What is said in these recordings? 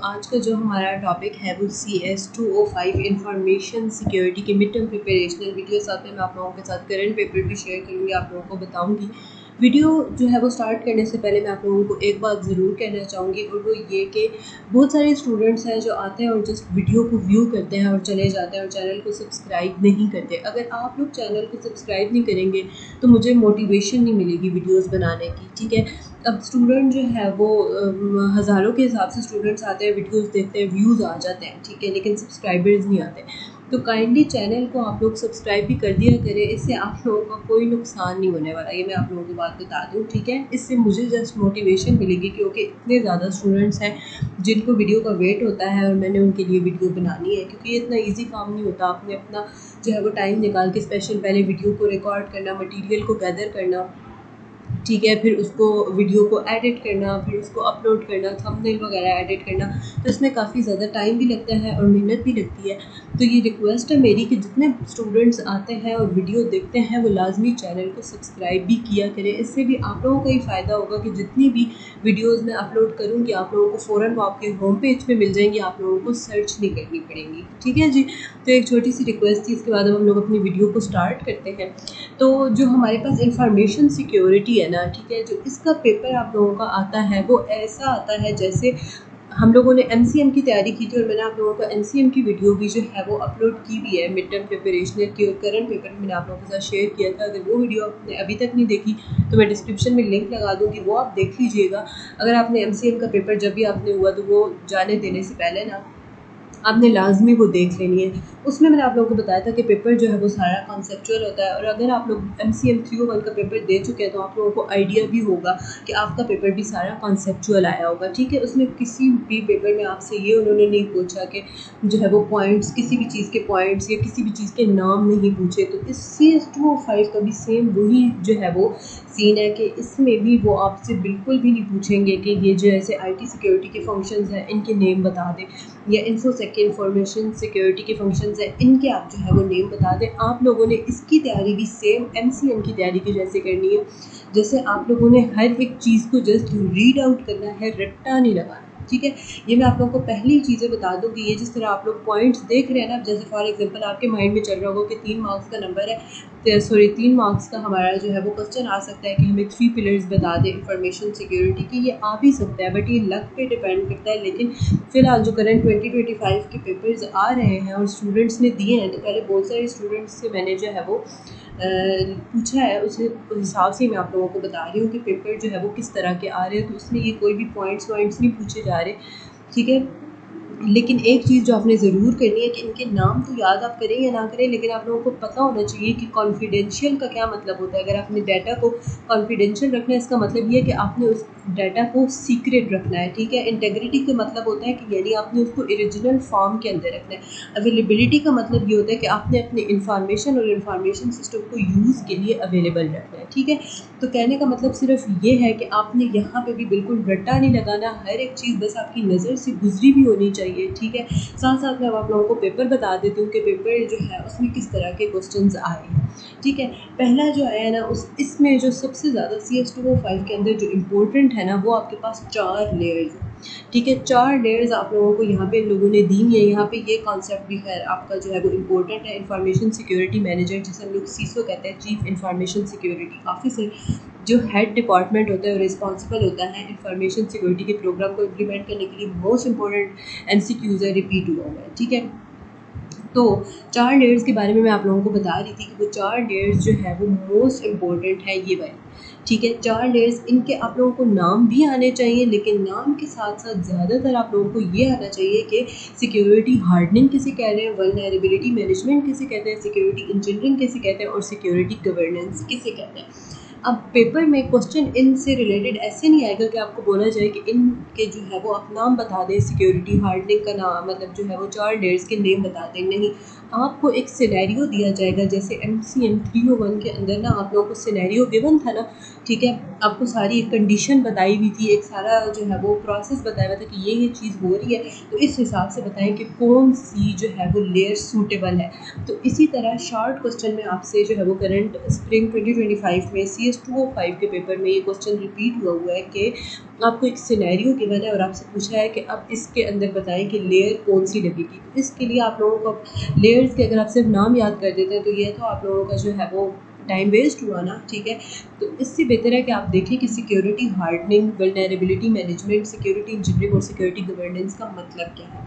आज का जो हमारा टॉपिक है वो CS205 इंफॉर्मेशन सिक्योरिटी के मिड टर्म प्रिपरेशनल वीडियो साथ में मैं आप लोगों के साथ करंट पेपर भी शेयर करूँगी, आप लोगों को बताऊँगी। वीडियो जो है वो स्टार्ट करने से पहले मैं आप लोगों को एक बात ज़रूर कहना चाहूँगी और वो ये कि बहुत सारे स्टूडेंट्स हैं जो आते हैं और जस्ट वीडियो को व्यू करते हैं और चले जाते हैं और चैनल को सब्सक्राइब नहीं करते। अगर आप लोग चैनल को सब्सक्राइब नहीं करेंगे तो मुझे मोटिवेशन नहीं मिलेगी वीडियोस बनाने की, ठीक है। अब स्टूडेंट जो है वो हज़ारों के हिसाब से स्टूडेंट्स आते हैं, वीडियोस देखते हैं, व्यूज़ आ जाते हैं, ठीक है, लेकिन सब्सक्राइबर्स नहीं आते। तो काइंडली चैनल को आप लोग सब्सक्राइब भी कर दिया करें, इससे आप लोगों का कोई नुकसान नहीं होने वाला, ये मैं आप लोगों को बात बता दूं, ठीक है। इससे मुझे जस्ट मोटिवेशन मिलेगी क्योंकि इतने ज़्यादा स्टूडेंट्स हैं जिनको वीडियो का वेट होता है और मैंने उनके लिए वीडियो बनानी है, क्योंकि ये इतना ईजी काम नहीं होता। आपने अपना जो है वो टाइम निकाल के स्पेशल पहले वीडियो को रिकॉर्ड करना, मटीरियल को गैदर करना, ठीक है, फिर उसको वीडियो को एडिट करना, फिर उसको अपलोड करना, थंबनेल वगैरह एडिट करना, तो इसमें काफ़ी ज़्यादा टाइम भी लगता है और मेहनत भी लगती है। तो ये रिक्वेस्ट है मेरी कि जितने स्टूडेंट्स आते हैं और वीडियो देखते हैं वो लाजमी चैनल को सब्सक्राइब भी किया करें। इससे भी आप लोगों का ही फ़ायदा होगा कि जितनी भी वीडियोज़ मैं अपलोड करूँगी आप लोगों को फ़ौरन वो आपके होम पेज पर मिल जाएंगी, आप लोगों को सर्च नहीं करनी पड़ेंगी, ठीक है जी। तो एक छोटी सी रिक्वेस्ट थी, इसके बाद हम लोग अपनी वीडियो को स्टार्ट करते हैं। तो जो हमारे पास इंफॉर्मेशन सिक्योरिटी है ना, ठीक है, जो इसका पेपर आप लोगों का आता है वो ऐसा आता है जैसे हम लोगों ने MCM की तैयारी की थी और मैंने आप लोगों को MCM की वीडियो भी जो है वो अपलोड की भी है, मिड टर्म प्रिपरेशनल की और करंट पेपर मैंने आप लोगों के साथ शेयर किया था। अगर वो वीडियो आपने अभी तक नहीं देखी तो मैं डिस्क्रिप्शन में लिंक लगा दूँगी, वो आप देख लीजिएगा। अगर आपने MCM का पेपर जब भी आपने हुआ तो वो जाने देने से पहले ना आपने लाजमी वो देख लेनी है। उसमें मैंने आप लोगों को बताया था कि पेपर जो है वो सारा कॉन्सेप्चुअल होता है और अगर आप लोग MCM 301 का पेपर दे चुके हैं तो आप लोगों को आइडिया भी होगा कि आपका पेपर भी सारा कॉन्सेप्चुअल आया होगा, ठीक है। उसमें किसी भी पेपर में आपसे ये उन्होंने नहीं पूछा कि जो है वो पॉइंट्स, किसी भी चीज़ के पॉइंट्स या किसी भी चीज़ के नाम नहीं पूछे। तो इस CS205 का भी सेम वही जो है वो सीन है कि इसमें भी वो आपसे बिल्कुल भी नहीं पूछेंगे कि ये जो ऐसे IT सिक्योरिटी के फंक्शंस हैं इनके नेम बता दें, या InfoSec के इंफॉर्मेशन सिक्योरिटी के फंक्शंस हैं इनके आप जो है वो नेम बता दें। आप लोगों ने इसकी तैयारी भी सेम MCM की तैयारी के जैसे करनी है, जैसे आप लोगों ने हर एक चीज़ को जस्ट रीड आउट करना है, रट्टा नहीं लगाना, ठीक है। ये मैं आप लोगों को पहली चीज़ें बता दूँ कि ये जिस तरह आप लोग पॉइंट्स देख रहे हैं ना, जैसे फॉर एग्जांपल आपके माइंड में चल रहा होगा कि 3 मार्क्स का नंबर है, 3 मार्क्स का हमारा जो है वो क्वेश्चन आ सकता है कि हमें 3 पिलर्स बता दें इंफॉर्मेशन सिक्योरिटी की। ये आ भी सकता है बट ये लक पे डिपेंड करता है। लेकिन फिलहाल जो करंट 2025 के पेपर्स आ रहे हैं और स्टूडेंट्स ने दिए हैं, तो पहले बहुत सारे स्टूडेंट्स से मैंने जो है वो पूछा है, उस हिसाब से मैं आप लोगों को बता रही हूँ कि पेपर जो है वो किस तरह के आ रहे हैं। तो उसमें ये कोई भी पॉइंट्स नहीं पूछे जा रहे, ठीक है। लेकिन एक चीज़ जो आपने ज़रूर करनी है कि इनके नाम तो याद आप करें या ना करें, लेकिन आप लोगों को पता होना चाहिए कि कॉन्फिडेंशियल का क्या मतलब होता है। अगर आपने डाटा को कॉन्फिडेंशियल रखना है, इसका मतलब ये है कि आपने उस डाटा को सीक्रेट रखना है, ठीक है। इंटेग्रिटी का मतलब होता है कि यानी आपने उसको ओरिजिनल फॉर्म के अंदर रखना है। अवेलेबिलिटी का मतलब ये होता है कि आपने अपने इंफॉर्मेशन और इंफॉर्मेशन सिस्टम को यूज़ के लिए अवेलेबल रखना है, ठीक है। तो कहने का मतलब सिर्फ ये है कि आपने यहाँ पे भी बिल्कुल रट्टा नहीं लगाना, हर एक चीज़ बस आपकी नज़र से गुजरी भी होनी चाहिए, ठीक है। साथ साथ मैं आप लोगों को पेपर बता देती हूँ कि पेपर जो है उसमें किस तरह के क्वेश्चंस आए हैं, ठीक है। पहला जो आया ना इसमें जो सबसे ज़्यादा CS205 के अंदर जो इम्पोर्टेंट है ना, वो आपके पास 4 लेयर्स हैं, ठीक है। 4 लेयर्स आप लोगों को यहाँ पे लोगों ने दी है। यहाँ पे ये कॉन्सेप्ट भी खैर आपका जो है वो इम्पोर्टेंट है। इंफॉर्मेशन सिक्योरिटी मैनेजर, जिसे हम लोग CISO कहते हैं, चीफ इंफॉर्मेशन सिक्योरिटी ऑफिसर, जो हेड डिपार्टमेंट होता है और रिस्पॉन्सिबल होता है इंफॉर्मेशन सिक्योरिटी के प्रोग्राम को इम्प्लीमेंट करने के लिए, मोस्ट इंपॉर्टेंट MCQs है, रिपीट हुआ है, ठीक है। तो 4 लेयर्स के बारे में मैं आप लोगों को बता रही थी कि वो 4 लेयर्स जो है वो मोस्ट इम्पोर्टेंट है ये वाली, ठीक है। 4 लेयर्स, इनके आप लोगों को नाम भी आने चाहिए, लेकिन नाम के साथ साथ ज़्यादातर आप लोगों को ये आना चाहिए कि सिक्योरिटी हार्डनिंग किसे कह रहे हैं, वल्नरेबिलिटी मैनेजमेंट किसे कहते हैं, सिक्योरिटी इंजीनियरिंग किसे कहते हैं और सिक्योरिटी गवर्नेंस किसे कहते हैं। अब पेपर में क्वेश्चन इनसे रिलेटेड ऐसे नहीं आएगा कि आपको बोला जाए कि इनके जो है वो आप नाम बता दें, सिक्योरिटी हार्डनिंग का नाम मतलब जो है वो 4 लेयर्स के नेम बता दें, नहीं। आपको एक सिनेरियो दिया जाएगा, जैसे MCM 301 के अंदर ना आप लोगों को सिनेरियो गिवन था ना, ठीक है। आपको सारी एक कंडीशन बताई हुई थी, एक सारा जो है वो प्रोसेस बताया हुआ था कि ये चीज़ हो रही है, तो इस हिसाब से बताएं कि कौन सी जो है वो लेयर सूटेबल है। तो इसी तरह शॉर्ट क्वेश्चन में आपसे जो है वो करंट स्प्रिंग 2025 में CS CAS 205 के पेपर में ये क्वेश्चन रिपीट हुआ है कि आपको एक सिनेरियो गिवन है और आपसे पूछा है कि अब इसके अंदर बताएं कि लेयर कौन सी लगेगी। तो इसके लिए आप लोगों को लेयर्स के अगर आप सिर्फ नाम याद कर देते हैं तो ये तो आप लोगों का जो है वो टाइम वेस्ट हुआ ना, ठीक है। तो इससे बेहतर है कि आप देखें कि security hardening, vulnerability management, security engineering और सिक्योरिटी गवर्नेंस का मतलब क्या है।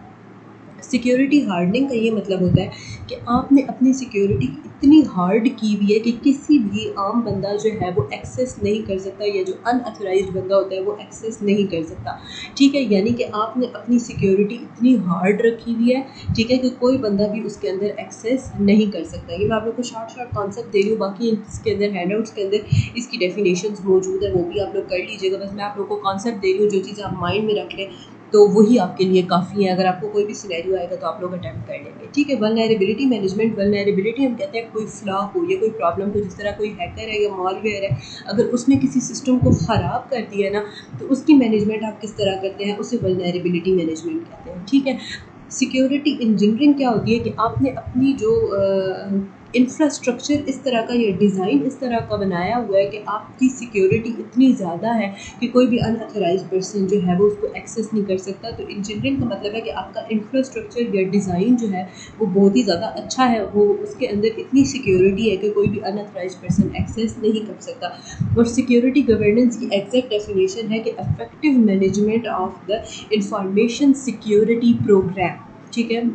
सिक्योरिटी हार्डनिंग का ये मतलब होता है कि आपने अपनी सिक्योरिटी इतनी हार्ड की हुई है कि किसी भी आम बंदा जो है वो एक्सेस नहीं कर सकता, या जो अनऑथराइज्ड बंदा होता है वो एक्सेस नहीं कर सकता, ठीक है। यानी कि आपने अपनी सिक्योरिटी इतनी हार्ड रखी हुई है, ठीक है, कि कोई बंदा भी उसके अंदर एक्सेस नहीं कर सकता। ये मैं आप लोग को शॉर्ट कॉन्सेप्ट दे रही हूँ, बाकी इसके अंदर हैंडआउट्स के अंदर इसकी डेफिनेशंस मौजूद है, वो भी आप लोग कर लीजिएगा। बस मैं आप लोग को कॉन्सेप्ट दे रही हूँ, जो चीज़ आप माइंड में रख लें तो वही आपके लिए काफ़ी है। अगर आपको कोई भी सिनेरियो आएगा तो आप लोग अटैम्प्ट कर लेंगे, ठीक है। वल्नरेबिलिटी मैनेजमेंट, वल्नरेबिलिटी हम कहते हैं कोई फ्लॉ हो या कोई प्रॉब्लम हो, जिस तरह कोई हैकर है या मॉलवेयर है, अगर उसने किसी सिस्टम को ख़राब कर दिया है ना, तो उसकी मैनेजमेंट आप किस तरह करते हैं, उसे वल्नरेबिलिटी मैनेजमेंट कहते हैं, ठीक है। सिक्योरिटी इंजीनियरिंग क्या होती है कि आपने अपनी जो इंफ्रास्ट्रक्चर इस तरह का या डिज़ाइन इस तरह का बनाया हुआ है कि आपकी सिक्योरिटी इतनी ज़्यादा है कि कोई भी अनऑथराइज्ड पर्सन जो है वो उसको एक्सेस नहीं कर सकता। तो इंजीनियरिंग का मतलब है कि आपका इंफ्रास्ट्रक्चर या डिज़ाइन जो है वो बहुत ही ज़्यादा अच्छा है, वो उसके अंदर इतनी सिक्योरिटी है कि कोई भी अनऑथराइज्ड पर्सन एक्सेस नहीं कर सकता। और सिक्योरिटी गवर्नेंस की एग्जैक्ट डेफिनेशन है कि effective management of the information security program, ठीक है।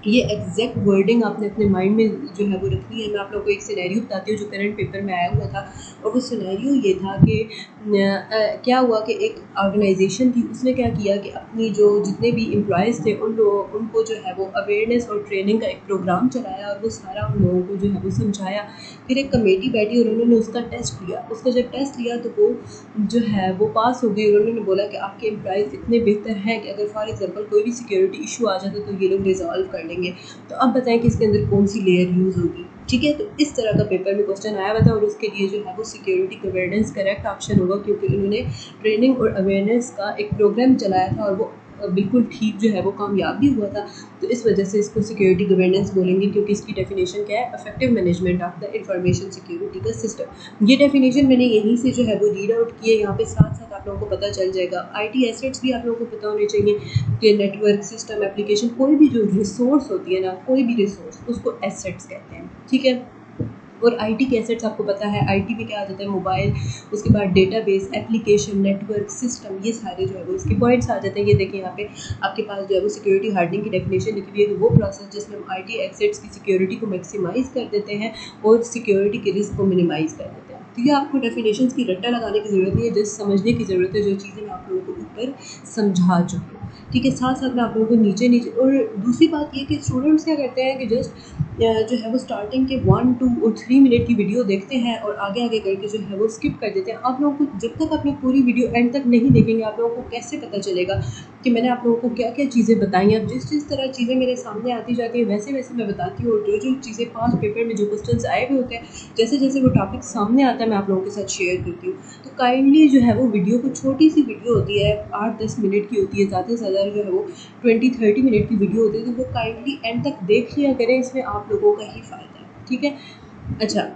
ये एग्जैक्ट वर्डिंग आपने अपने माइंड में जो है वो रखनी है। मैं आप लोगों को एक सिनेरियो बताती हूँ जो करंट पेपर में आया हुआ था, और वो सिनेरियो ये था कि क्या हुआ कि एक ऑर्गेनाइजेशन थी, उसने क्या किया कि अपनी जो जितने भी एम्प्लॉयज़ थे उनको जो है वो अवेयरनेस और ट्रेनिंग का एक प्रोग्राम चलाया, और वो सारा उन लोगों को जो है वो समझाया। फिर एक कमेटी बैठी और उन्होंने उसका टेस्ट लिया। उसका जब टेस्ट लिया तो वो जो है वो पास हो गई, और उन्होंने बोला कि आपके एम्प्लॉयज़ इतने बेहतर हैं कि अगर फॉर एग्जांपल कोई भी सिक्योरिटी इशू आ जाता तो ये लोग रिजॉल्व कर लेंगे। तो अब बताएं कि इसके अंदर कौन सी लेयर यूज़ होगी, ठीक है। तो इस तरह का पेपर में क्वेश्चन आया हुआ था, और उसके लिए जो है वो सिक्योरिटी गवर्नेंस करेक्ट ऑप्शन होगा, क्योंकि उन्होंने ट्रेनिंग और अवेयरनेस का एक प्रोग्राम चलाया था और वो बिल्कुल ठीक जो है वो कामयाब भी हुआ था। तो इस वजह से इसको सिक्योरिटी गवर्नेंस बोलेंगे, क्योंकि इसकी डेफिनेशन क्या है, effective management of the information security का सिस्टम। ये डेफिनेशन मैंने यहीं से जो है वो रीड आउट की है, यहाँ पे साथ साथ आप लोगों को पता चल जाएगा। IT एसेट्स भी आप लोगों को पता होने चाहिए कि नेटवर्क सिस्टम एप्लीकेशन, कोई भी जो रिसोर्स होती है ना, कोई भी रिसोर्स, उसको एसेट्स कहते हैं, ठीक है। और IT के एसेट्स आपको पता है, IT में क्या आ जाता है, मोबाइल, उसके बाद डेटाबेस, एप्लीकेशन, नेटवर्क सिस्टम, ये सारे जो है वो इसके पॉइंट्स आ जाते हैं। ये देखिए यहाँ पे आपके पास जो है वो सिक्योरिटी हार्डनिंग की डेफिनेशन लिखी हुई है कि वो प्रोसेस जिसमें हम IT एसेट्स की सिक्योरिटी को मैक्सिमाइज़ कर देते हैं और सिक्योरिटी के रिस्क को मिनिमाइज़ कर देते हैं। तो ये आपको डेफिनेशंस की रट्टा लगाने की ज़रूरत नहीं है, जस्ट समझने की ज़रूरत है, जो चीज़ें मैं आप लोगों को ऊपर समझा चुकी हूँ, ठीक है। साथ साथ मैं आप लोगों को नीचे और दूसरी बात ये कि स्टूडेंट्स क्या करते हैं कि जस्ट जो है वो स्टार्टिंग के 1, 2 और 3 मिनट की वीडियो देखते हैं और आगे आगे करके जो है वो स्किप कर देते हैं। आप लोगों को जब तक अपनी पूरी वीडियो एंड तक नहीं देखेंगे, आप लोगों को कैसे पता चलेगा कि मैंने आप लोगों को क्या क्या चीज़ें बताई हैं। अब जिस तरह चीज़ें मेरे सामने आती जाती हैं वैसे वैसे मैं बताती हूँ, और जो चीज़ें पास पेपर में जो क्वेश्चन आए हुए होते हैं, जैसे जैसे वो टॉपिक सामने आता है मैं आप लोगों के साथ शेयर करती हूँ। तो काइंडली जो है वो वीडियो को, छोटी सी वीडियो होती है, 8-10 मिनट की होती है, ज़्यादा से ज़्यादा जो है वो 20-30 मिनट की वीडियो होती है, तो वो काइंडली एंड तक देख लिया करें, इसमें आप लोगों का ही फ़ायदा है, ठीक है। अच्छा,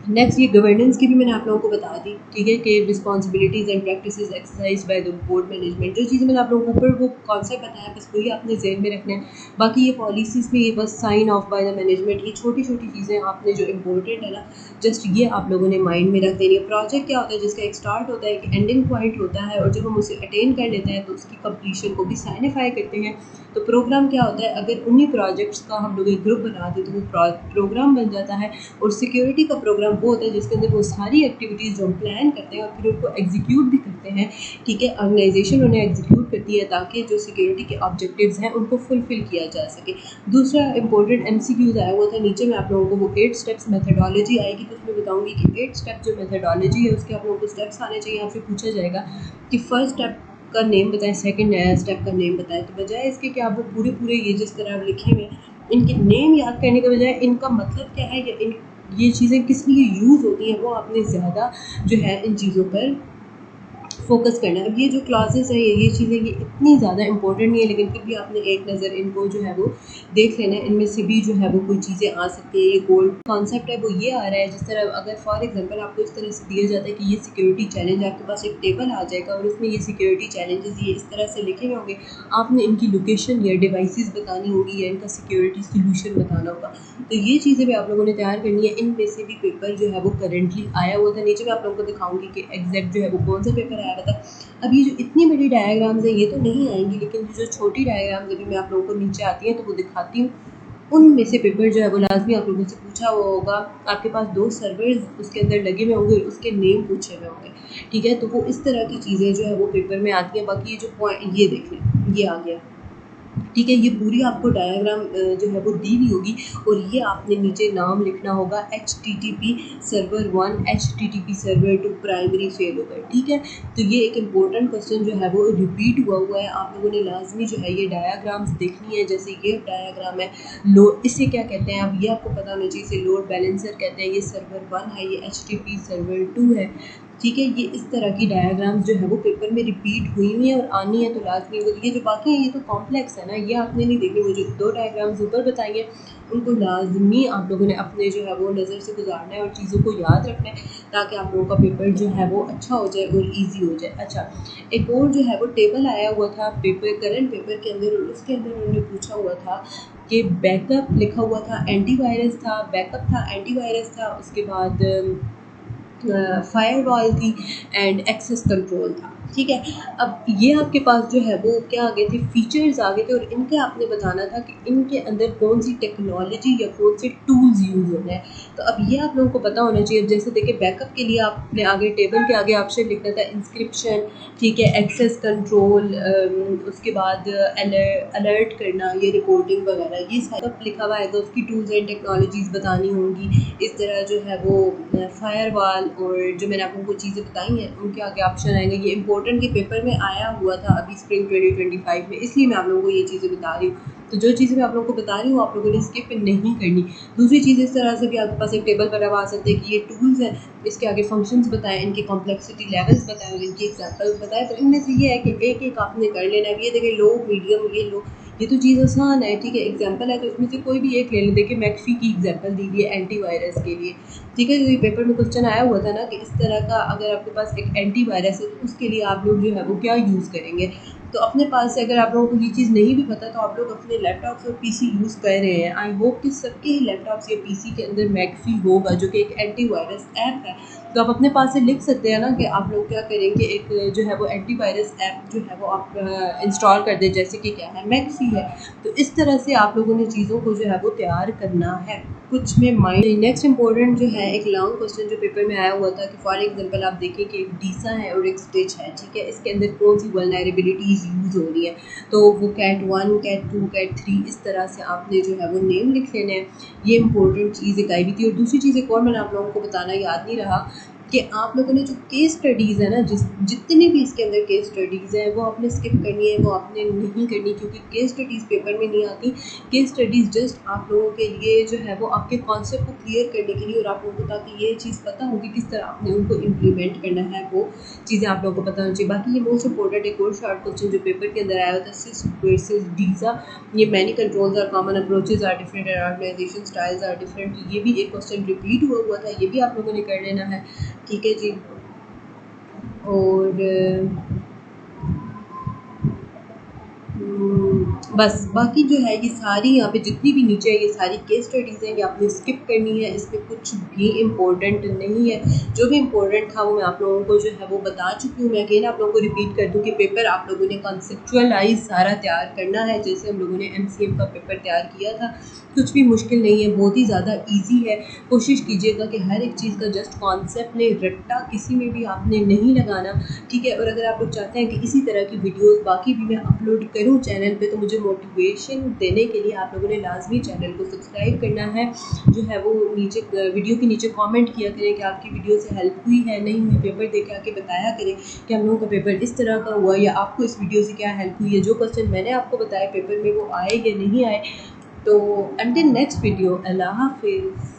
नेक्स्ट ये गवर्नेंस की भी मैंने आप लोगों को बता दी, ठीक है, कि responsibilities and practices exercise by the board management. जो चीज़ें मैंने आप लोगों को ऊपर वो कॉन्सेप्ट बताया, बस वही आपने ज़हन में रखना है। बाकी ये पॉलिसीज़ में ये बस sign off by the management, ये छोटी छोटी चीज़ें आपने जो इम्पोर्टेंट है ना, जस्ट ये आप लोगों ने माइंड में रख देनी है। प्रोजेक्ट क्या होता है, जिसका एक स्टार्ट होता है, एक एंडिंग पॉइंट होता है, और जब हम उसे अटेन कर लेते हैं तो उसकी कंप्लीशन को भी साइनिफाई करते हैं। तो प्रोग्राम क्या होता है, अगर उन्हीं प्रोजेक्ट्स का हम लोग एक ग्रुप बना दें तो वो प्रोग्राम बन जाता है। और सिक्योरिटी का प्रोग्राम वो होता है जिसके अंदर वो सारी एक्टिविटीज़ जो हम प्लान करते हैं और फिर उनको एग्जीक्यूट भी करते हैं, ठीक है। ऑर्गेनाइजेशन उन्हें एग्जीक्यूट करती है ताकि जो सिक्योरिटी के ऑब्जेक्टिव्स हैं उनको फुलफिल किया जा सके। दूसरा इंपॉर्टेंट MCQs आया हुआ था नीचे में, आप लोगों को वो 8 स्टेप्स मेथडोलॉजी आएगी, तो उसमें बताऊंगी कि 8 स्टेप जो मेथडोलॉजी है उसके आप लोगों को स्टेप्स आने चाहिए। आपसे पूछा जाएगा कि फर्स्ट स्टेप का नेम बताएं, सेकंड स्टेप का नेम बताएं। तो बजाय इसके कि आप वो पूरे ये जिस तरह लिखे हुए इनके नेम याद करने के बजाय इनका मतलब क्या है या ये चीज़ें किस लिए यूज़ होती हैं वो आपने ज़्यादा जो है इन चीज़ों पर फोकस करना है। अब ये जो क्लासेस है ये चीज़ें ये इतनी ज़्यादा इंपॉर्टेंट नहीं है, लेकिन फिर भी आपने एक नज़र इनको जो है वो देख लेना है। इनमें से भी जो है वो कोई चीज़ें आ सकती है। ये गोल्ड कॉन्सेप्ट है वो ये आ रहा है, जिस तरह अगर फॉर एग्जांपल आपको इस तरह से दिया जाता है कि ये सिक्योरिटी चैलेंज, आपके पास एक टेबल आ जाएगा और उसमें ये सिक्योरिटी चैलेंजेस ये इस तरह से लिखे हुए होंगे, आपने इनकी लोकेशन या डिवाइसेस बतानी होगी या इनका सिक्योरिटी सोल्यूशन बताना होगा। तो ये चीज़ें भी आप लोगों ने तैयार करनी है। इनमें से भी पेपर जो है वो करेंटली आया हुआ था, नीचे मैं आप लोगों को दिखाऊंगी कि एग्जैक्ट जो है वो कौन सा पेपर आया हुआ था। अब ये जो इतनी बड़ी डायग्राम्स है ये तो नहीं आएंगी, लेकिन जो छोटी डायग्राम्स अभी मैं आप लोगों को नीचे आती हैं तो वो दिखाती हूँ। उनमें से पेपर जो है वो लाजमी आप लोगों से पूछा हुआ होगा। आपके पास 2 सर्वर्स उसके अंदर लगे हुए होंगे, उसके नेम पूछे हुए होंगे, ठीक है। तो वो इस तरह की चीज़ें जो है वो पेपर में आती हैं। बाकी ये जो पॉइंट ये देख लें, ये आ गया, ठीक है। ये पूरी आपको डायग्राम जो है वो दी हुई होगी और ये आपने नीचे नाम लिखना होगा HTTP server 1, HTTP server 2 primary fail over, ठीक है। तो ये एक इम्पोर्टेंट क्वेश्चन जो है वो रिपीट हुआ है। आप लोगों ने लाजमी जो है ये डायाग्राम्स देखनी है। जैसे ये डायाग्राम है लोड, इसे क्या कहते हैं अब ये आपको पता होना चाहिए। इसे लोड बैलेंसर कहते हैं। ये सर्वर 1 है, ये HTTP सर्वर 2 है, ठीक है। ये इस तरह की डायग्राम्स जो है वो पेपर में रिपीट हुई हुई है और आनी है तो लाजमी। ये जो बाकी है ये तो कॉम्प्लेक्स है ना, ये आपने नहीं देखनी। वो जो 2 डायग्राम्स ऊपर बताई हैं उनको लाजमी आप लोगों ने अपने जो है वो नज़र से गुजारना है और चीज़ों को याद रखना है, ताकि आप लोगों का पेपर जो है वो अच्छा हो जाए और ईजी हो जाए। अच्छा, एक और जो है वो टेबल आया हुआ था पेपर, करंट पेपर के अंदर, और उसके अंदर उन्होंने पूछा हुआ था कि बैकअप लिखा हुआ था, एंटीवायरस था, बैकअप था, एंटीवायरस था, उसके बाद फायरवॉल थी एंड एक्सेस कंट्रोल था, ठीक है। अब ये आपके पास जो है वो क्या आ गए थे, फीचर्स आ गए थे, और इनके आपने बताना था कि इनके अंदर कौन सी टेक्नोलॉजी या कौन से टूल्स यूज़ होने हैं। तो अब ये आप लोगों को पता होना चाहिए। अब जैसे देखिए बैकअप के लिए आपने आगे टेबल के आगे ऑप्शन लिखना था इंस्क्रिप्शन, ठीक है, एक्सेस कंट्रोल, उसके बाद अलर्ट करना, ये रिपोर्टिंग वगैरह, ये सारा लिखा हुआ है। तो उसकी टूल्स एंड टेक्नोलॉजीज़ बतानी होंगी। इस तरह जो है वो फायरवॉल और जो मैंने आप लोगों को चीज़ें बताई हैं उनके आगे ऑप्शन आएंगे। ये इंपॉर्टेंट के पेपर में आया हुआ था अभी स्प्रिंग 2025 में, इसलिए मैं आप लोगों को ये चीज़ें बता रही हूँ। तो जो चीज़ें मैं आप लोगों को बता रही हूँ आप लोगों ने स्किप नहीं करनी। दूसरी चीज़ इस तरह से भी आपके पास एक टेबल बना हुआ आ सकता है कि ये टूल्स हैं, इसके आगे फंक्शंस बताएं, इनके कॉम्प्लेक्सिटी लेवल्स बताएं और इनकी एग्जाम्पल्स बताएं। तो इनमें से ये है कि एक एक आपने कर लेना है। ये देखिए लो, मीडियम, ये लो, ये तो चीज़ आसान है, ठीक है। एग्जाम्पल है तो इसमें से कोई भी एक ले लें। देखिए मैक्फी की एग्जाम्पल दी गई है एंटीवायरस के लिए, ठीक है। जो ये पेपर में क्वेश्चन आया हुआ था ना कि इस तरह का अगर आपके पास एक एंटीवायरस है तो उसके लिए आप लोग जो है वो क्या यूज़ करेंगे। तो अपने पास से अगर आप लोगों को ये चीज़ नहीं भी पता तो आप लोग अपने लैपटॉप्स और पीसी यूज़ कर रहे हैं। आई होप कि सबके ही लैपटॉप्स या पीसी के अंदर मैक्फी होगा जो कि एक एंटीवायरस ऐप है। तो आप अपने पास से लिख सकते हैं ना कि आप लोग क्या करेंगे, एक जो है वो एंटीवायरस ऐप जो है वो आप इंस्टॉल कर दें, जैसे कि क्या है मैक्फी है। तो इस तरह से आप लोगों ने चीज़ों को जो है वो तैयार करना है। कुछ में माइंड नेक्स्ट इंपॉर्टेंट जो है एक लॉन्ग क्वेश्चन जो पेपर में आया हुआ था कि फॉर एग्जांपल आप देखिए कि एक डीसा है और एक स्टिच है, ठीक है। इसके अंदर कौन सी वल्नरेबिलिटीज़ यूज़ हो रही है। तो वो कैट 1, कैट 2, कैट 3 इस तरह से आपने जो है वो नेम लिख लेने हैं। ये इंपॉर्टेंट चीज़ एक आई हुई थी। और दूसरी चीज़ एक और मैंने आप लोगों को बताना याद नहीं रहा कि आप लोगों ने जो केस स्टडीज़ है ना, जितनी भी इसके अंदर केस स्टडीज़ हैं वो आपने स्किप करनी है, वो आपने नहीं करनी, क्योंकि केस स्टडीज़ पेपर में नहीं आती। केस स्टडीज़ जस्ट आप लोगों के लिए जो है वो आपके कॉन्सेप्ट को क्लियर करने के लिए और आप लोगों को ताकि ये चीज़ पता होगी किस तरह आपने उनको इम्प्लीमेंट करना है, वो चीज़ें आप लोगों को पता होनी चाहिए। बाकी ये मोस्ट इंपॉर्टेंट एक और शॉर्ट क्वेश्चन जो पेपर के अंदर आया होता है, सिस्क वर्सेस डीसा, ये many controls are common, approaches are different and organization styles are different. तो ये भी एक क्वेश्चन रिपीट हुआ था, ये भी आप लोगों ने कर लेना है, ठीक है जी। और बस बाकी जो है ये सारी यहाँ पे जितनी भी नीचे है ये सारी केस स्टडीज़ हैं, ये आपने स्किप करनी है। इसमें कुछ भी इम्पोर्टेंट नहीं है। जो भी इम्पोर्टेंट था वो मैं आप लोगों को जो है वो बता चुकी हूँ। मैं अगेन आप लोगों को रिपीट कर दूँ कि पेपर आप लोगों ने कॉन्सेप्चुअलाइज सारा तैयार करना है, जैसे हम लोगों ने MCM का पेपर तैयार किया था। कुछ भी मुश्किल नहीं है, बहुत ही ज़्यादा ईजी है। कोशिश कीजिएगा कि हर एक चीज़ का जस्ट कॉन्सेप्ट लें, रट्टा किसी में भी आपने नहीं लगाना, ठीक है। और अगर आप लोग चाहते हैं कि इसी तरह की वीडियोस बाकी भी मैं अपलोड करूं चैनल पे, तो मुझे मोटिवेशन देने के लिए आप लोगों ने लाजमी चैनल को सब्सक्राइब करना है। जो है वो नीचे वीडियो के नीचे कमेंट किया करें कि आपकी वीडियो से हेल्प हुई है नहीं हुई। पेपर देख आके बताया करें कि हम लोगों का पेपर इस तरह का हुआ या आपको इस वीडियो से क्या हेल्प हुई है। जो क्वेश्चन मैंने आपको बताया पेपर में वो आए या नहीं आए। तो अंटिल नेक्स्ट वीडियो, अल्लाह हाफिज़।